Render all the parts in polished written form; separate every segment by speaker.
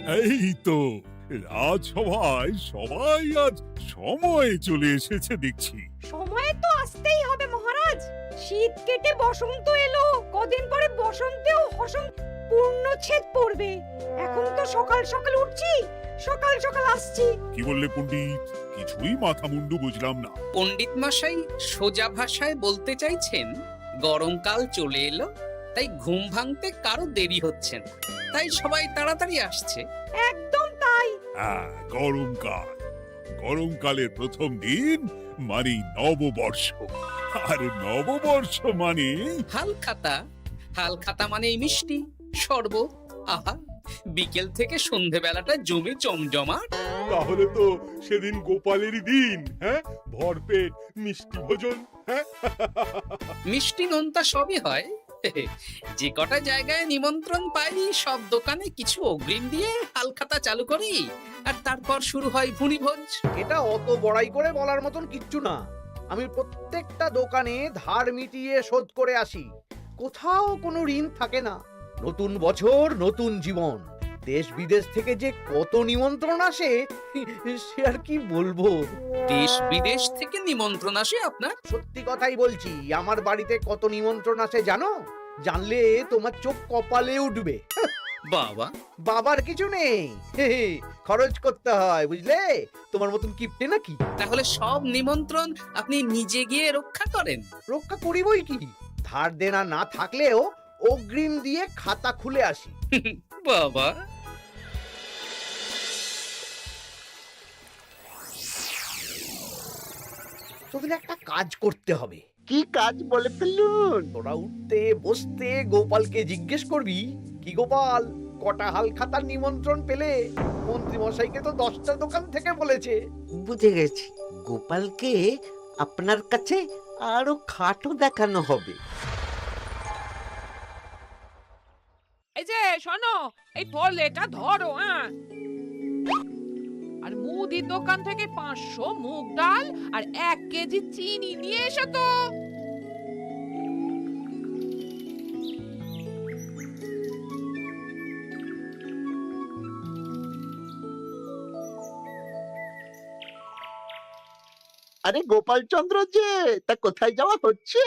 Speaker 1: এই তো রাজসভায় সবাই আজ সময়ে চলে এসেছে দেখছি।
Speaker 2: সময় তো আসতেই হবে মহারাজ। শীত কেটে বসন্ত এলো, কদিন পরে বসন্তেও পূর্ণচ্ছেদ পড়বে। এখন তো সকাল সকাল উঠছি, সকাল সকাল আসছি।
Speaker 1: কি বললে পণ্ডিত? কিছুই মাথা মুন্ডু বুঝলাম না।
Speaker 3: পণ্ডিত মশাই সোজা ভাষায় বলতে চাইছেন গরমকাল চলে এলো, তাই ঘুম ভাঙতে কারো দেরি হচ্ছে না, তাই সবাই তাড়াতাড়ি আসছে।
Speaker 2: একদম তাই।
Speaker 1: হ্যাঁ, গরমকাল। গরমকালের প্রথম দিন মানে নববর্ষ, আর নববর্ষ মানে
Speaker 3: হালখাতা। হালখাতা মানেই মিষ্টি শরবত। আহা, বিকেল থেকে সন্ধেবেলাটা জমে জমজমাট।
Speaker 4: তাহলে তো সেদিন গোপালেরই দিন, হ্যাঁ? ভরপেট মিষ্টি ভোজন, হ্যাঁ?
Speaker 3: মিষ্টি নোনতা সবই হয়। যে কটা জায়গায় নিমন্ত্রণ পাই সব দোকানে কিছু অগ্রিম দিয়ে হালখাতা চালু করি, আর তারপর শুরু হয় ভুনিভোজ।
Speaker 5: এটা অত বড়াই করে বলার মতন কিচ্ছু না। আমি প্রত্যেকটা দোকানে ধার মিটিয়ে শোধ করে আসি। কোথাও কোনো ঋণ থাকে না। নতুন বছর নতুন জীবন। দেশ বিদেশ থেকে যে কত নিমন্ত্রণ আসে সে আর কি বলবো।
Speaker 3: দেশ বিদেশ থেকে নিমন্ত্রণ আসে আপনার?
Speaker 5: সত্যি কথাই বলছি, আমার বাড়িতে কত নিমন্ত্রণ আসে জানো? জানলে তোমার চোখ কপালে উঠবে।
Speaker 3: বাবা,
Speaker 5: বাবার কিছু নেই, খরচ করতে হয়, বুঝলে? তোমার মতন কিপটে নাকি?
Speaker 3: তাহলে সব নিমন্ত্রণ আপনি নিজে গিয়ে রক্ষা করেন?
Speaker 5: রক্ষা করিবই কি, ধার দেনা না থাকলেও অগ্রিম দিয়ে খাতা খুলে আসি।
Speaker 3: বাবা,
Speaker 5: তোদের একটা কাজ করতে হবে।
Speaker 6: কি কাজ বলে ফেলুন?
Speaker 5: তোরা উঠতে বসতে গোপালকে জিজ্ঞেস করবি, কি গোপাল, কটা হাল খাতার নিমন্ত্রণ পেলে? মন্ত্রী মশাইকে তো 10টা দোকান থেকে বলেছে।
Speaker 6: বুঝে গেছি, গোপালকে আপনার কাছে আরো খাটো দেখানো হবে।
Speaker 7: এই যে শোনো, এই থলেটা ধরো, হ্যাঁ? আর মুদির দোকান থেকে 500 মুগ ডাল আর 1 কেজি চিনি নিয়ে এসো তো।
Speaker 6: আরে গোপাল চন্দ্র যে, তা কোথায় যাওয়া হচ্ছে?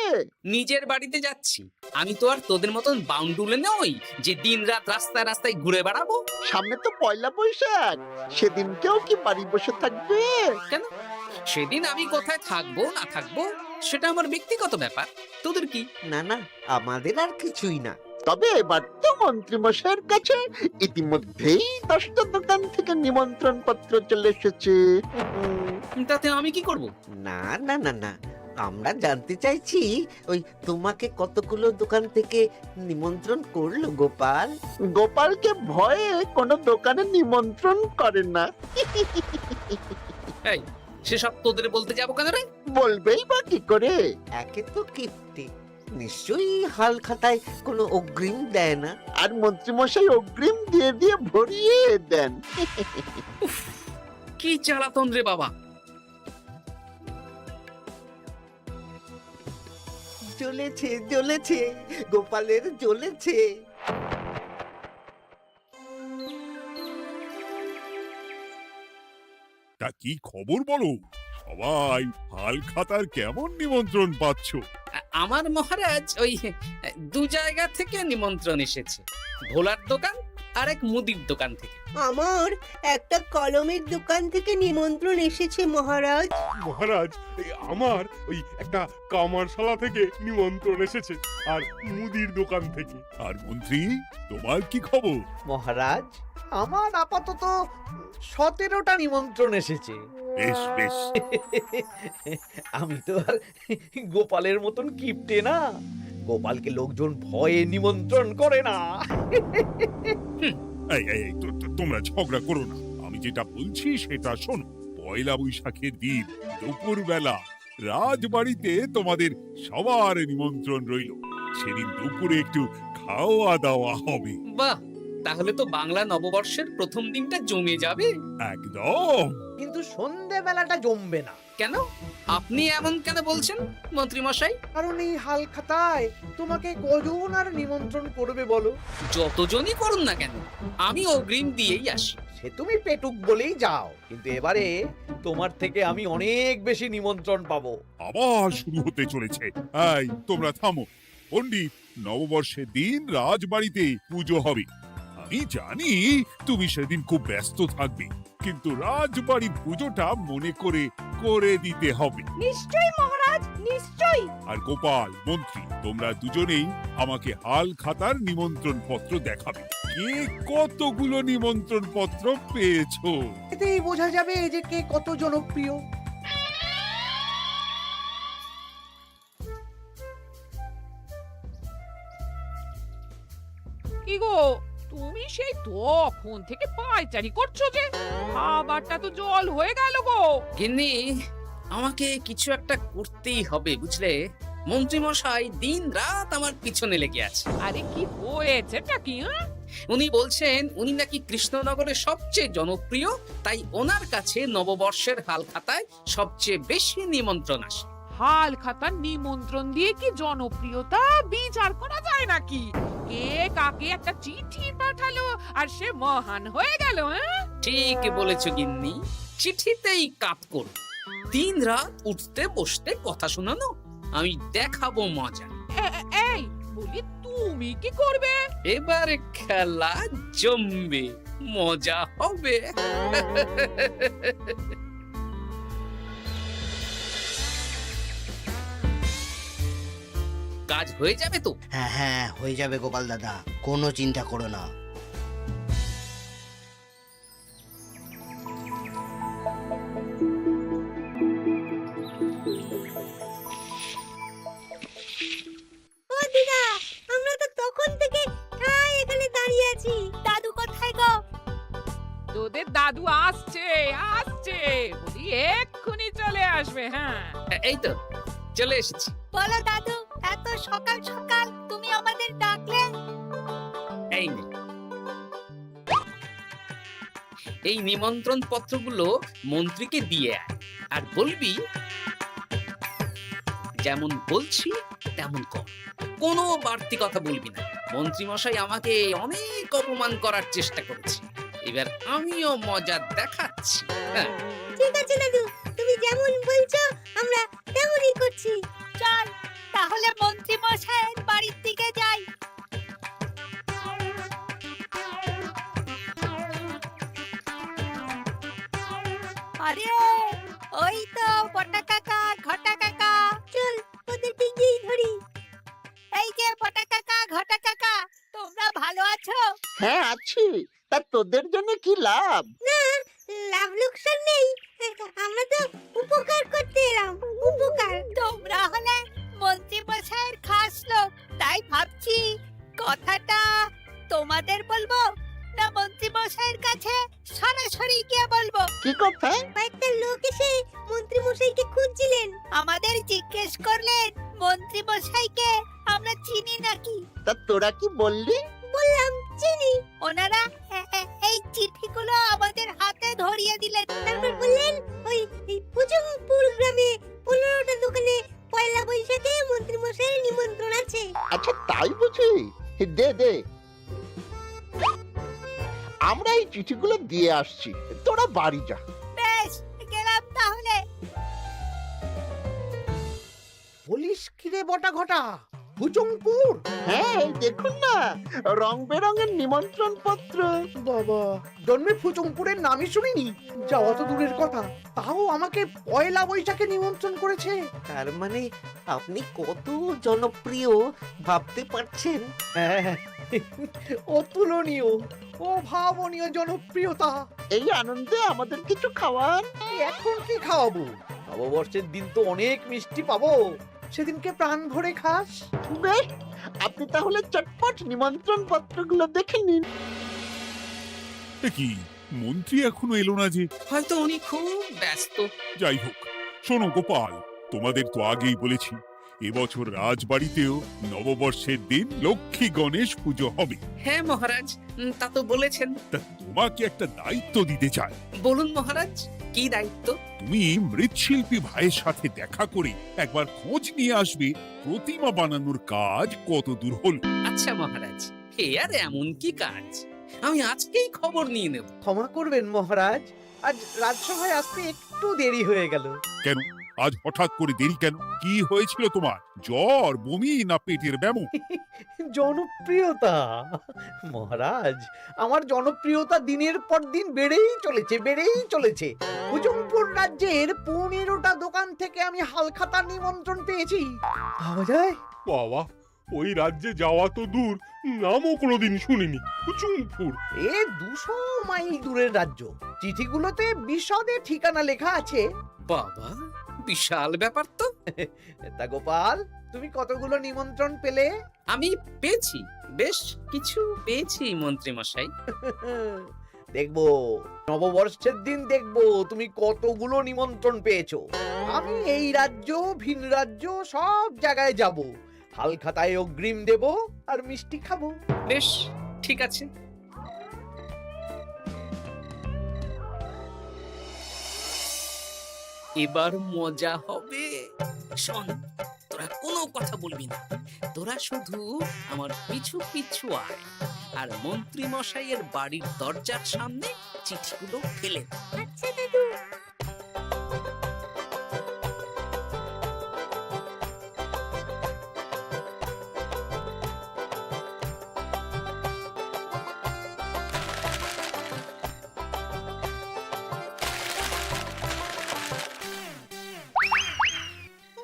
Speaker 3: নিজের বাড়িতে যাচ্ছি। আমি তো আর তোদের মতন বাউন্ডুলে নই যে দিনরাত রাস্তায় রাস্তায় ঘুরে বেড়াবো।
Speaker 6: সামনে তো পয়লা বৈশাখ, সেদিন কেউ কি বাড়ি বসে থাকবে?
Speaker 3: কেন? সেদিন আমি কোথায় থাকবো না থাকবো সেটা আমার ব্যক্তিগত ব্যাপার। তোদের কি?
Speaker 6: না না, আমাদের আর কিছুই না। তবে এবার তো মন্ত্রী মশাইয়ের কাছে ইতিমধ্যেই 10টা দোকান থেকে নিমন্ত্রণ পত্র চলে এসেছে।
Speaker 3: তাতে আমি কি করব?
Speaker 6: না না না না, আমরা জানতে চাইছি ওই তোমাকে কতগুলো দোকান থেকে নিমন্ত্রণ করলো গোপাল? গোপালকে ভয়ে কোনো দোকানে নিমন্ত্রণ করে না।
Speaker 3: এই, সেসব তোদের বলতে যাবো কেন রে?
Speaker 6: বলবেই বা কি করে? একে তো কিপ্টে, নিশ্চয়ই হাল খাতায় কোনো অগ্রিম দেয় না, আর মন্ত্রীমশাই অগ্রিম দিয়ে দিয়ে ভরিয়ে দেন।
Speaker 3: কি জ্বালাতন রে বাবা!
Speaker 6: জ্বলেছে জ্বলেছে, গোপালের জ্বলেছে।
Speaker 1: তা কি খবর বলো? সবাই হালখাতার কেমন নিমন্ত্রণ পাচ্ছ?
Speaker 3: আমার মহারাজ ওই 2 জায়গা থেকে নিমন্ত্রণ এসেছে, ভোলার দোকান আর এক মুদির দোকান থেকে।
Speaker 8: আমার একটা কলমের দোকান থেকে নিমন্ত্রণ এসেছে মহারাজ।
Speaker 4: মহারাজ, আমার ওই একটা কামারশালা থেকে নিমন্ত্রণ এসেছে, আর মুদির দোকান থেকে।
Speaker 1: আর মন্ত্রী, তোমার কি খবর?
Speaker 5: মহারাজ, আমার আপাতত 17টা নিমন্ত্রণ এসেছে।
Speaker 1: বেশ বেশ।
Speaker 5: আমি তো আর গোপালের মতন কিপটে না। গোপালকে লোকজন ভয়ে নিমন্ত্রণ করে না।
Speaker 1: এই এই এই, তোমরা ঝগড়া করো না। আমি যেটা বলছি সেটা শোনো। পয়লা বৈশাখের দিন দুপুর বেলা রাজবাড়িতে তোমাদের সবার নিমন্ত্রণ রইল। সেদিন দুপুরে একটু খাওয়া দাওয়া হবে।
Speaker 3: বাহ, তাহলে তো বাংলা নববর্ষের প্রথম দিনটা জমে যাবে।
Speaker 1: একদম।
Speaker 5: কিন্তু সন্ধেবেলাটা জমবে না,
Speaker 3: কেন? আপনি এমন কেন বলছেন মন্ত্রী মশাই?
Speaker 5: কারণ এই হাল খাতায় তোমাকে কজন আর নিমন্ত্রণ করবে বলো?
Speaker 3: যতজনই করুন না কেন, আমি অগ্রিম দিয়েই আসি।
Speaker 5: সে তুমি পেটুক বলেই যাও, কিন্তু এবারে তোমার থেকে আমি অনেক বেশি নিমন্ত্রণ পাবো।
Speaker 1: আবার শুরু হতে চলেছে। এই তোমরা থামো। পণ্ডিত, নববর্ষের দিন রাজবাড়িতে পুজো হবে। আমি জানি তুমি সেদিন খুব ব্যস্ত থাকবে, কিন্তু রাজবাড়ির পুজোটা মনে করে করে দিতে হবে।
Speaker 2: নিশ্চয়ই মহারাজ, নিশ্চয়ই।
Speaker 1: আর গোপাল, মন্ত্রী, তোমরা দুজনেই আমাকে হাল খাতার নিমন্ত্রণ পত্র দেখাবে। কে কতগুলো নিমন্ত্রণ পত্র পেয়েছো?
Speaker 5: এতেই বোঝা যাবে যে কে কত জনপ্রিয়।
Speaker 7: কি গো, তুমি সেই তখন থেকে পায়চারি করছো যে? খাবারটা তো জল হয়ে গেল গো।
Speaker 3: গিন্নি, আমাকে কিছু একটা করতেই হবে বুঝলে। মন্ত্রী মশাই দিন রাত আমার পিছনে লেগে আছে।
Speaker 7: আরে কি হয়েছেটা কি? হ্যাঁ,
Speaker 3: উনি বলছেন উনি নাকি কৃষ্ণনগরের সবচেয়ে জনপ্রিয়, তাই ওনার কাছে নববর্ষের হাল খাতায় সবচেয়ে বেশি নিমন্ত্রণ আসে।
Speaker 7: হাল খাতার নিমন্ত্রণ দিয়ে কি জনপ্রিয়তা বিচার করা যায় নাকি? কে কাকে একটা চিঠি পাঠালো আর সে মহান হয়ে গেল? হ্যাঁ,
Speaker 3: ঠিক বলেছ গিন্নি, চিঠিতেই কাপ করো। দিন রাত উঠতে বসতে কথা শোনানো, আমি দেখাবো মজা।
Speaker 7: এই বলি, তুমি কি করবে?
Speaker 3: এবারে খেলা জমবে, মজা হবে। কাজ হয়ে যাবে তো?
Speaker 9: হ্যাঁ হ্যাঁ, হয়ে যাবে গোপাল দাদা, কোনো চিন্তা করো না।
Speaker 8: ও দিদা, আমরা তো তখন থেকে এখানে দাঁড়িয়ে আছি। দাদু কোথায় গো?
Speaker 7: তোদের দাদু আসছে আসছে, বলি এক্ষুনি চলে আসবে। হ্যাঁ,
Speaker 3: এই তো চলে এসেছি।
Speaker 8: বলো দাদু, এত সকাল সকাল তুমি আমাদের ডাকলে?
Speaker 3: এই নে, এই নিমন্ত্রণ পত্রগুলো মন্ত্রীকে দিয়ে আয়, আর বলবি যেমন বলছি তেমন কর, কোনো বাড়তি কথা বলবি না। মন্ত্রী মশাই আমাকে অনেক অপমান করার চেষ্টা করেছে, এবার আমিও মজা দেখাচ্ছি। হ্যাঁ,
Speaker 8: ঠিক আছে দাদু, তুমি যেমন বলছো আমরা তেমনই করছি। চল তাহলে মন্ত্রী মশাইয়ের বাড়ির দিকে যাই। আরে ওই তো বটা কাকা, ঘটা কাকা, চল ওদের দিকেই ধরি। এই যে বটা কাকা, ঘটা কাকা, তোমরা ভালো আছো?
Speaker 6: হ্যাঁ আছি। তা তোদের জন্য কি লাভ?
Speaker 8: না, লাভ লোকসান নেই, আমরা তো উপকার করতে এলাম। উপকার? তোমরা হলে মন্ত্রী মশাইয়ের খাস লোক, তাই ভাবছি কথাটা তোমাদের বলবো না মন্ত্রী মশাইয়ের কাছে সরাসরি গিয়ে বলবো।
Speaker 6: কি কথা?
Speaker 8: কয়েকটা লোক এসে মন্ত্রী মশাইকে খুঁজছিলেন, আমাদের জিজ্ঞেস করলেন মন্ত্রী মশাইকে আমরা চিনি নাকি।
Speaker 6: তা তোরা কি বললি?
Speaker 8: বললাম চিনি। ওনারা এই চিঠিগুলো আমাদের হাতে ধরিয়ে দিলেন, তারপর বললেন ওই পুজংপুর গ্রামে 15টা দোকানে পয়লা বৈশাখে মন্ত্রী মশাইয়ের নিমন্ত্রণ আছে।
Speaker 6: আচ্ছা তাই বুঝি? দে দে, আমরা এই চিঠিগুলো দিয়ে আসছি, তোরা বাড়ি যা।
Speaker 8: বেশ, গেলাম তাহলে।
Speaker 5: বলিস কিরে বটা ঘটা, ভুজংপুর?
Speaker 6: হ্যাঁ এই দেখুন না, রং বেরঙের নিমন্ত্রণ পত্র।
Speaker 5: বাবা, জন্মে ফুচুংপুরের নামই শুনিনি, যাওয়া তো দূরের কথা, তাও আমাকে পয়লা বৈশাখে নিমন্ত্রণ করেছে।
Speaker 6: তার মানে আপনি কত জনপ্রিয় ভাবতে পারছেন?
Speaker 5: হ্যাঁ, অতুলনীয়, অভাবনীয় জনপ্রিয়তা।
Speaker 6: এই আনন্দে আমাদের কিছু খাওয়ান।
Speaker 5: এখন কি খাওয়াবো? নববর্ষের দিন তো অনেক মিষ্টি পাবো, সেদিনকে প্রাণ ভরে খাস।
Speaker 6: বেশ, আপনি তাহলে চটপট নিমন্ত্রণ পত্রগুলো দেখে নিন।
Speaker 1: এ কি, মন্ত্রী এখনো এলো না যে?
Speaker 3: হয়তো উনি খুব ব্যস্ত।
Speaker 1: যাই হোক, শোনো গোপাল, তোমাদের তো আগেই বলেছি এবছর রাজবাড়িতেও নববর্ষের দিন লক্ষ্মী গণেশ পুজো হবে।
Speaker 3: হ্যাঁ মহারাজ, তা তো বলেছেন।
Speaker 1: তা তোমাকে একটা দায়িত্ব দিতে চাই।
Speaker 3: বলুন মহারাজ, কি দায়িত্ব?
Speaker 1: তুমি মৃৎশিল্পী ভাইয়ের সাথে দেখা করে একবার খোঁজ নিয়ে আসবে প্রতিমা বানানোর কাজ কত দূর হল।
Speaker 3: আচ্ছা মহারাজ, এ আর এমন কি কাজ, আমি আজকেই খবর নিয়ে নেব।
Speaker 5: ক্ষমা করবেন মহারাজ, আজ রাজসভায় আসতে একটু দেরি হয়ে গেল।
Speaker 1: কেন আজ হঠাৎ করে দেরি কেন? কি হয়েছিল তোমার? জ্বর, বমি না পেটের ব্যামো?
Speaker 5: জনপ্রিয়তা মহারাজ, আমার জনপ্রিয়তা দিনের পর দিন বেড়েই চলেছে। হুজুমপুর রাজ্যের 15টা দোকান থেকে আমি হালখাতার নিমন্ত্রণ পেয়েছি। ভাবা যায়?
Speaker 4: বাবা, ওই রাজ্যে যাওয়া তো দূর, নামও কোনোদিন শুনিনি। হুজুমপুর।
Speaker 5: এ 200 মাইল দূরের রাজ্য। চিঠিগুলোতে বিশদে ঠিকানা লেখা আছে।
Speaker 3: বাবা, বিশাল ব্যাপার তো।
Speaker 5: তা গোপাল, তুমি কতগুলো নিমন্ত্রণ পেলে?
Speaker 3: আমি পেয়েছি, বেশ কিছু পেয়েছি মন্ত্রী মশাই।
Speaker 5: দেখবো নববর্ষের দিন দেখবো তুমি কতগুলো নিমন্ত্রণ পেয়েছো। আমি এই রাজ্য ভিন রাজ্য সব জায়গায় যাব, হালখাতায় অগ্রিম দেব আর মিষ্টি খাবো।
Speaker 3: বেশ, ঠিক আছে। এবার মজা হবে। শোন, তোরা কোনো কথা বলবি না, তোরা শুধু আমার পিছু পিছু আয় আর মন্ত্রী মশাইয়ের বাড়ির দরজার সামনে চিঠিগুলো ফেলে দে।
Speaker 8: আচ্ছা দাদু।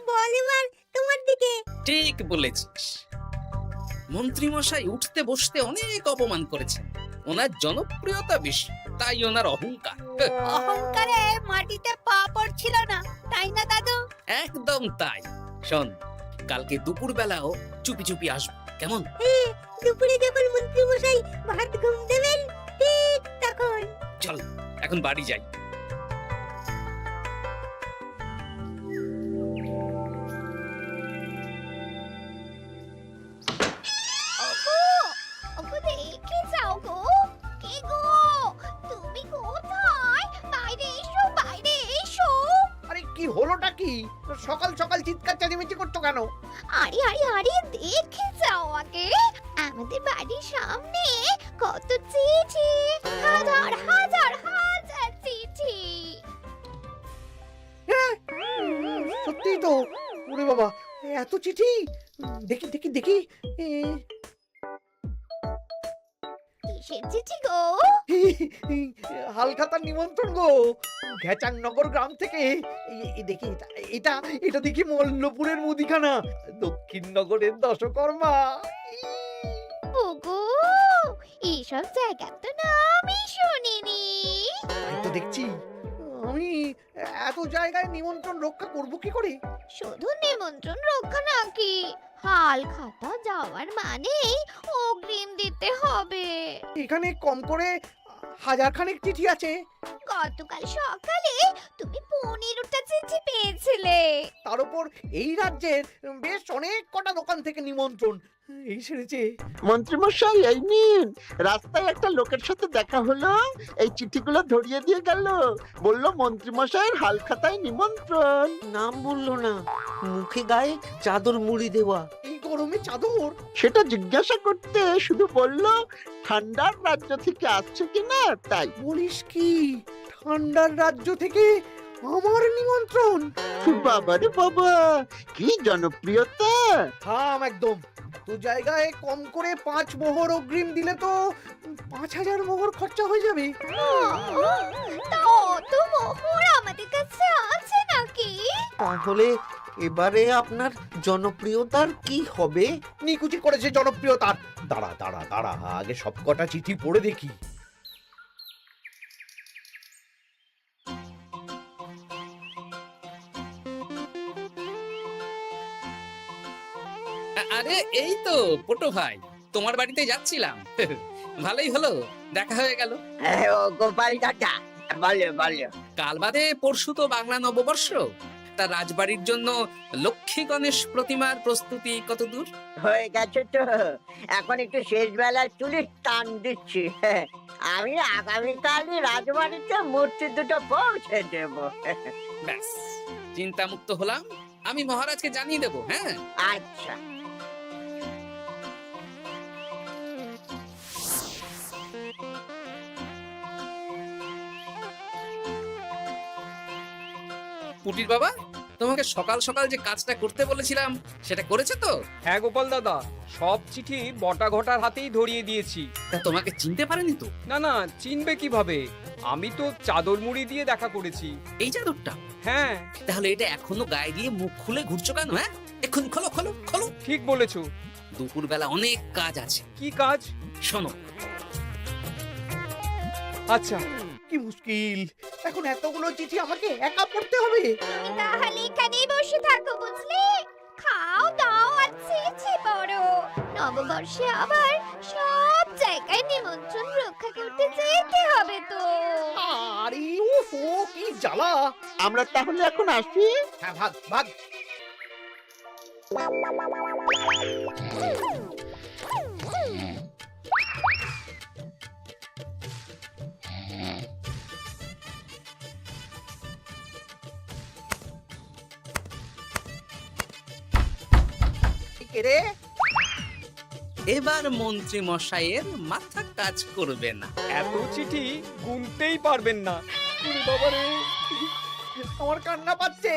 Speaker 8: বল এবার তোমার দিকে।
Speaker 3: ঠিক বলেছিস, মন্ত্রী মশাই উঠতে বসতে অনেক অপমান করেছেন। ওনার জনপ্রিয়তা বেশি, তাই ওনার অহংকার।
Speaker 8: অহংকারে মাটিতে পা পড়ছিল না, তাই না দাদু?
Speaker 3: একদম তাই। শোন, কালকে দুপুর বেলাও চুপি চুপি আসবো, কেমন?
Speaker 8: দুপুরে যখন মন্ত্রী মশাই ভাত ঘুম দেবেন, ঠিক তখন।
Speaker 3: চল এখন বাড়ি যাই।
Speaker 8: দেখে যাও গো। কে গো? তুমি কোথায়? বাইরে এসো, বাইরে এসো।
Speaker 5: আরে কি হলোটা কি? সকাল সকাল চিৎকার চেঁচামেচি করছো কেন?
Speaker 8: আরে আরে আরে, দেখে যাও আগে। আমাদের বাড়ির সামনে কত চিঠি, হাজার হাজার হাজার চিঠি।
Speaker 5: সত্যি তো। ওরে বাবা, এত চিঠি! দেখি দেখি দেখি।
Speaker 8: কিসের চিঠি গো?
Speaker 5: হালখাতার নিমন্ত্রণ গো, ঘেচাংনগর গ্রাম থেকে। দেখি এটা এটা দেখি মল্লপুরের মুদিখানা, দক্ষিণনগরের দশকর্মা।
Speaker 8: ওগো, এইসব জায়গা তো নামই শুনিনি।
Speaker 5: তাই তো দেখছি। আমি এত জায়গায় নিমন্ত্রণ রক্ষা করব কি করে?
Speaker 8: শুধু নিমন্ত্রণ রক্ষা নাকি, হালখাতা যাওয়ার মানেই অগ্রিম দিতে হবে।
Speaker 5: এখানে কম করে 1000 খানেক চিঠি আছে।
Speaker 8: গতকাল সকালে তুমি 15টা চিঠি পেয়েছিলে।
Speaker 5: তার উপর এই রাজ্যের বেশ অনেক কটা দোকান থেকে নিমন্ত্রণ এই সেরেছে।
Speaker 6: মন্ত্রীমশাই, এই নিন। রাস্তায় একটা লোকের সাথে দেখা হলো, এই চিঠিগুলো ধরিয়ে দিয়ে গেল। বলল মন্ত্রীমশাইয়ের হালখাতায় নিমন্ত্রণ। নাম বললো না, মুখে গায়ে চাদর মুড়ি দেওয়া।
Speaker 5: এই গরমে চাদর?
Speaker 6: সেটা জিজ্ঞাসা করতে শুধু বলল ঠান্ডার রাজ্য থেকে আসছে কিনা তাই।
Speaker 5: বলিস কি? ঠান্ডার রাজ্য থেকে আমার নিমন্ত্রণ?
Speaker 6: বাবারে বাবা, কি জনপ্রিয়তা!
Speaker 5: থাম একদম। তো জায়গায় কম করে 5 মোহর অগ্রিম দিলে তো 5000 মোহর খরচা হয়ে যাবে।
Speaker 8: তা অত মোহর আমাদের কাছে আছে নাকি?
Speaker 6: তাহলে এবারে আপনার জনপ্রিয়তার কি হবে?
Speaker 5: নিকুচি করেছে জনপ্রিয়তার। দাঁড়া দাঁড়া দাঁড়া, আগে সবকটা চিঠি পড়ে দেখি।
Speaker 3: আরে এই তো পটু ভাই, তোমার বাড়িতে যাচ্ছিলাম। ভালোই হলো, দেখা হয়ে গেল।
Speaker 6: গোপাল দাদা, বলো বলো।
Speaker 3: কাল বাদে পরশু তো বাংলা নববর্ষ, তা রাজবাড়ির জন্য লক্ষ্মী গণেশ প্রতিমার প্রস্তুতি কত দূর?
Speaker 6: হয়ে গেছে তো, এখন একটু শেষ বেলায় চুলির টান দিচ্ছি। আমি আগামীকালই রাজবাড়িতে মূর্তি দুটো পৌঁছে দেব।
Speaker 3: ব্যাস, চিন্তা মুক্ত হলাম। আমি মহারাজকে জানিয়ে দেবো। হ্যাঁ,
Speaker 6: আচ্ছা।
Speaker 3: পুটির বাবা, তোমাকে সকাল সকাল যে কাজটা করতে বলেছিলাম সেটা করেছে তো?
Speaker 10: হ্যাঁ গোপাল দাদা, সব চিঠি বটা ঘটার হাতেই ধরিয়ে দিয়েছি।
Speaker 3: তা তোমাকে চিনতে পারেনি তো?
Speaker 10: না না, চিনবে কিভাবে? আমি তো চাদর মুড়ি দিয়ে দেখা করেছি।
Speaker 3: এই চাদরটা?
Speaker 10: হ্যাঁ।
Speaker 3: তাহলে এটা এখনো গায়ে দিয়ে মুখ খুলে ঘুরছো কেন? হ্যাঁ, এক্ষুনি খোলো খোলো খোলো।
Speaker 10: ঠিক বলেছো।
Speaker 3: দুপুরবেলা অনেক কাজ আছে।
Speaker 10: কি কাজ?
Speaker 3: শোনো।
Speaker 10: আচ্ছা।
Speaker 5: কি মুশকিল, এখন এতগুলো চিঠি আমাকে একা পড়তে হবে।
Speaker 8: তুমি তাহলে এখানেই বসে থাকো, বুঝলে? খাও দাও আর ছিছি পড়ো। নববর্ষে আবার সব জায়গায় নিমন্ত্রণ রক্ষা করতে যেতে হবে তো।
Speaker 5: আরে উফ, ও কি জ্বালা।
Speaker 6: আমরা তাহলে এখন আসি।
Speaker 5: হ্যাঁ, ভাগ ভাগ। কে রে?
Speaker 3: এবার মন্ত্রী মশাইয়ের মাথা কাজ করবে না।
Speaker 10: এত চিঠি গুনতেই পারবেন না। ওরে বাবা রে,
Speaker 5: আমার কান্না পাচ্ছে।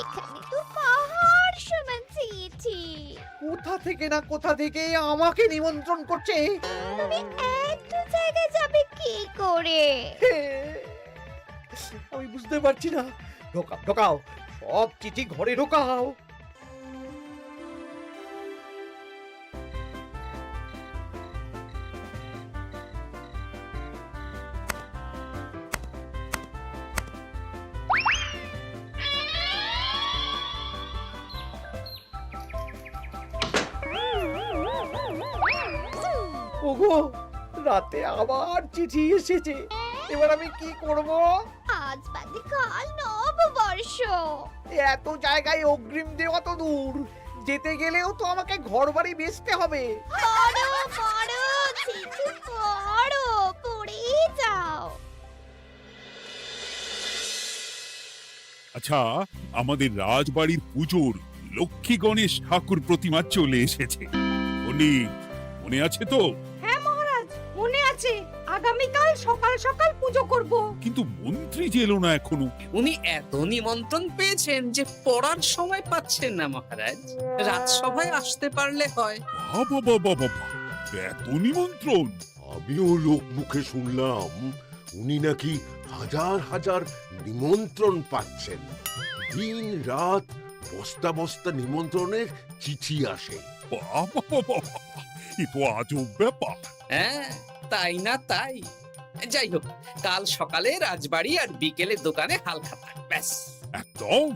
Speaker 8: এখানে তো পাহাড় সমান চিঠি।
Speaker 5: কোথা থেকে না কোথা থেকে আমাকে নিমন্ত্রণ করছে।
Speaker 8: তুমি এত জায়গায় যাবে কি করে?
Speaker 5: আমি বুঝতে পারছি না। ঢোকাও ঢোকাও, সব চিঠি ঘরে ঢোকাও। ওগো, রাতে আবার চিঠি এসেছে। এবার আমি কি করব?
Speaker 8: আজ বাদে কাল নববর্ষ।
Speaker 5: এত জায়গায় অগ্রিম দেওয়া তো দূর, যেতে গেলেও তো আমাকে ঘর বাড়ি বেচতে হবে।
Speaker 8: পড়ো পড়ো চিঠি পড়ো, পড়ে যাও।
Speaker 1: আচ্ছা, আমাদের রাজবাড়ির পুজোর লক্ষ্মী গণেশ ঠাকুর প্রতিমা চলে এসেছে। পণ্ডিত, মনে আছে তো?
Speaker 2: হ্যাঁ মহারাজ, মনে আছে। আগামীকাল সকাল সকাল পুজো করব।
Speaker 1: কিন্তু মন্ত্রী যে এলো না এখনো।
Speaker 3: উনি এত নিমন্ত্রণ পেয়েছেন যে পড়ার সময় পাচ্ছেন না মহারাজ। রাজসভায় আসতে পারলে হয়।
Speaker 1: বাবা বাবা বাবা, এত নিমন্ত্রণ!
Speaker 11: আমিও লোক মুখে শুনলাম উনি নাকি হাজার হাজার নিমন্ত্রণ পাচ্ছেন। দিন রাত বস্তা বস্তা নিমন্ত্রণের চিঠি আসে।
Speaker 1: বাবা বাবা, এ তো আজব ব্যাপার।
Speaker 3: হ্যাঁ, তাই না তাই। যাই হোক, কাল সকালে রাজবাড়ি আর বিকেলে দোকানে হালখাতা। ব্যাস।
Speaker 1: একদম।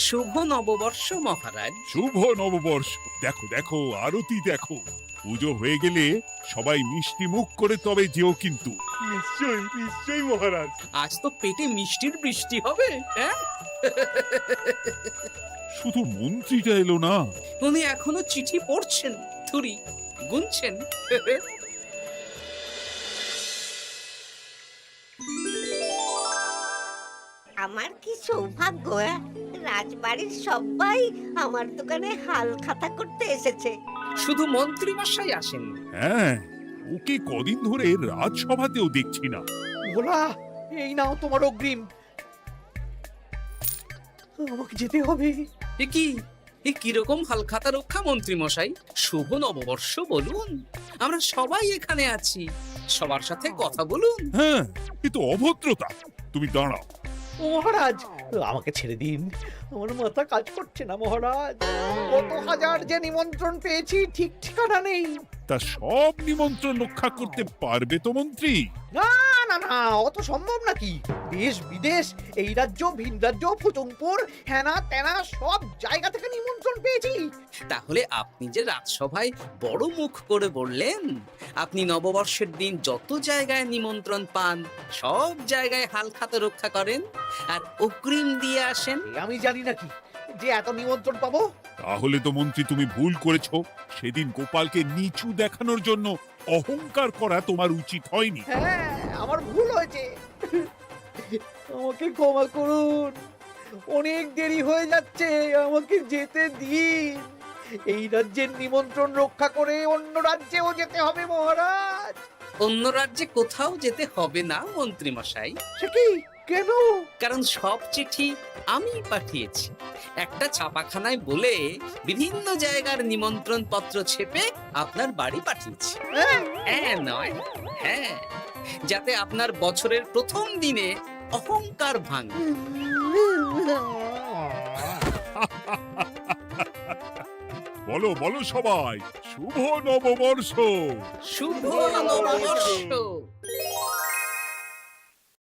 Speaker 3: শুভ নববর্ষ মহারাজ।
Speaker 1: শুভ নববর্ষ। দেখো দেখো, আরতি দেখো। পুজো হয়ে গেলে সবাই মিষ্টি মুখ করে তবে যেও কিন্তু।
Speaker 4: নিশ্চয়ই নিশ্চয়ই মহারাজ।
Speaker 3: আজ তো পেটে মিষ্টির বৃষ্টি হবে। হ্যাঁ,
Speaker 1: শুধু মন্ত্রীটা এলো না।
Speaker 3: উনি এখনো চিঠি পড়ছেন, থুরি গুনছেন।
Speaker 6: আমার কি সৌভাগ্য! রাজবাড়ির সবাই আমার দোকানে হাল খাতা করতে এসেছে।
Speaker 3: শুধু মন্ত্রী মশাই আসেন।
Speaker 1: হ্যাঁ, ওকে কদিন ধরে রাজসভাতেও দেখছি না।
Speaker 5: ভোলা, এই নাও তোমার অগ্রিম। আমাকে যেতে হবে।
Speaker 3: এ কি, এ কিরকম হালখাতা রক্ষা মন্ত্রী মশাই? শুভ নববর্ষ বলুন, আমরা সবাই এখানে আছি। সবার সাথে কথা বলুন।
Speaker 1: হ্যাঁ, এ তো অভদ্রতা। তুমি দাঁড়াও,
Speaker 5: মহারাজ আমাকে ছেড়ে দিন, আমার মাথা কাজ করছে না মহারাজ। কত হাজার যে নিমন্ত্রণ পেয়েছি ঠিক ঠিকানা নেই।
Speaker 1: তা সব নিমন্ত্রণ রক্ষা করতে পারবে তো মন্ত্রী?
Speaker 5: না না না, অত সম্ভব নাকি? দেশ বিদেশ, এই রাজ্য ভিন রাজ্য, ফুতুংপুর, হেনা তেনা সব জায়গা থেকে নিমন্ত্রণ পেয়েছি।
Speaker 3: তাহলে আপনি যে রাজসভায় বড় মুখ করে বললেন আপনি নববর্ষের দিন যত জায়গায় নিমন্ত্রণ পান সব জায়গায় হালখাতা রক্ষা করেন আর অগ্রিম দিয়ে আসেন।
Speaker 5: এ আমি জানি নাকি যে এত নিমন্ত্রণ পাবো?
Speaker 1: তাহলে তো মন্ত্রী তুমি ভুল করেছো। সেদিন গোপালকে নিচু দেখানোর জন্য অহংকার করা তোমার উচিত হয়নি।
Speaker 5: হ্যাঁ, আমার ভুল হয়েছে, আমাকে ক্ষমা করুন। অনেক দেরি হয়ে যাচ্ছে, আমাকে যেতে দিন। এই রাজ্যের নিমন্ত্রণ রক্ষা করে অন্য রাজ্যেও যেতে হবে মহারাজ।
Speaker 3: অন্য রাজ্যে কোথাও যেতে হবে না মন্ত্রী মশাই,
Speaker 5: সে কি? কেন?
Speaker 3: কারণ সব চিঠি আমি পাঠিয়েছি। একটা ছাপাখানায় বলে বিভিন্ন জায়গার নিমন্ত্রণ পত্র ছেপে আপনার বাড়ি পাঠিয়েছি।
Speaker 5: হ্যাঁ?
Speaker 3: হ্যাঁ নয় হ্যাঁ, যাতে আপনার বছরের প্রথম দিনে অহংকার ভাঙে।
Speaker 1: বলো বলো সবাই, শুভ নববর্ষ।
Speaker 3: শুভ নববর্ষ।